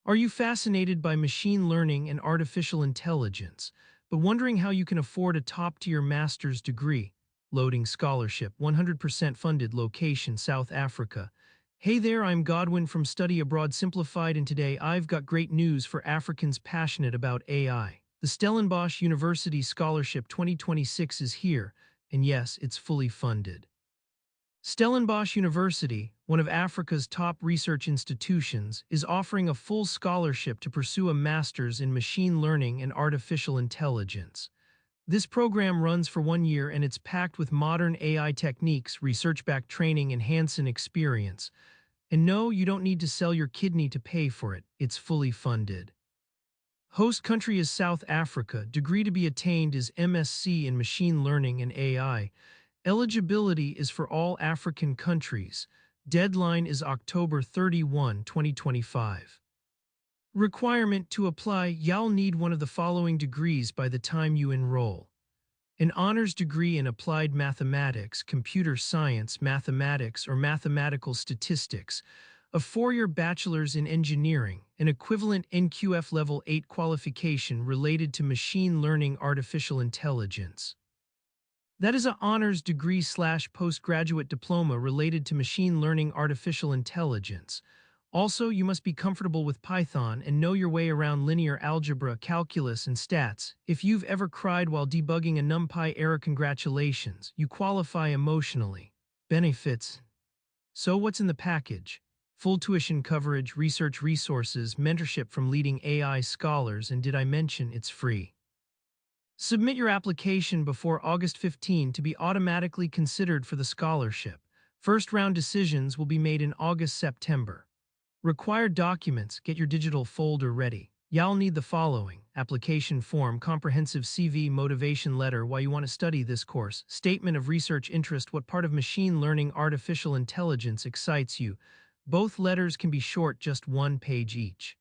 Are you fascinated by machine learning and artificial intelligence, but wondering how you can afford a top-tier master's degree? Loading scholarship, 100% funded, location South Africa. Hey there, I'm Godwin from Study Abroad Simplified, and today I've got great news for Africans passionate about AI. The Stellenbosch University Scholarship 2026 is here, and yes, it's fully funded. Stellenbosch University, one of Africa's top research institutions, is offering a full scholarship to pursue a master's in machine learning and artificial intelligence. This program runs for 1 year and it's packed with modern AI techniques, research-backed training, and hands-on experience. And no, you don't need to sell your kidney to pay for it. It's fully funded. Host country is South Africa. Degree to be attained is MSc in Machine Learning and AI. Eligibility is for all African countries. Deadline is October 31, 2025. Requirement to apply: you'll need one of the following degrees by the time you enroll. An honors degree in applied mathematics, computer science, mathematics, or mathematical statistics, a 4-year bachelor's in engineering, an equivalent NQF Level 8 qualification related to machine learning artificial intelligence. That is an honors degree/postgraduate diploma related to machine learning artificial intelligence. Also, you must be comfortable with Python and know your way around linear algebra, calculus, and stats. If you've ever cried while debugging a NumPy error, congratulations, you qualify emotionally. Benefits. So what's in the package? Full tuition coverage, research resources, mentorship from leading AI scholars, and did I mention it's free? Submit your application before August 15 to be automatically considered for the scholarship. First-round decisions will be made in August-September. Required documents: get your digital folder ready. You'll need the following: application form, comprehensive CV, motivation letter, why you want to study this course, statement of research interest, what part of machine learning artificial intelligence excites you. Both letters can be short, just 1 page each.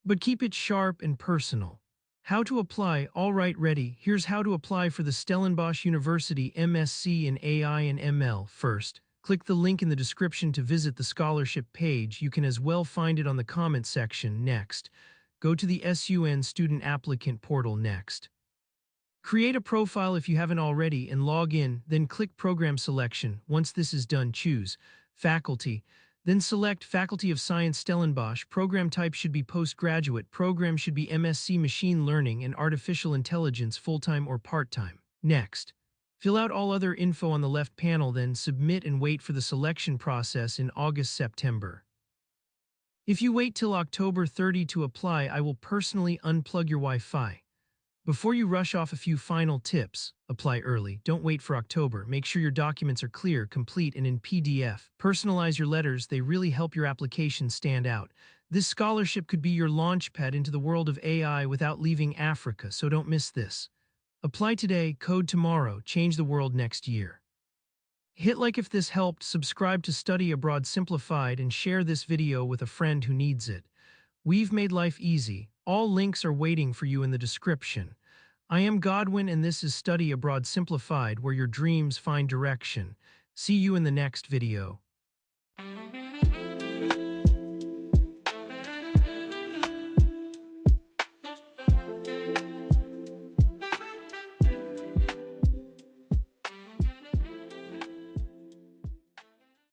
But keep it sharp and personal. How to apply? All right, ready. Here's how to apply for the Stellenbosch University MSc in AI and ML. First, click the link in the description to visit the scholarship page. You can as well find it on the comment section. Next, go to the SUN student applicant portal. Next, create a profile if you haven't already and log in, then click program selection. Once this is done, choose faculty. Then select Faculty of Science Stellenbosch. Program type should be postgraduate. Program should be MSc Machine Learning and Artificial Intelligence, full-time or part-time. Next, fill out all other info on the left panel, then submit and wait for the selection process in August-September. If you wait till October 30 to apply, I will personally unplug your Wi-Fi. Before you rush off, a few final tips. Apply early. Don't wait for October. Make sure your documents are clear, complete, and in PDF. Personalize your letters. They really help your application stand out. This scholarship could be your launchpad into the world of AI without leaving Africa, so don't miss this. Apply today, code tomorrow, change the world next year. Hit like if this helped, subscribe to Study Abroad Simplified, and share this video with a friend who needs it. We've made life easy. All links are waiting for you in the description. I am Godwin, and this is Study Abroad Simplified, where your dreams find direction. See you in the next video.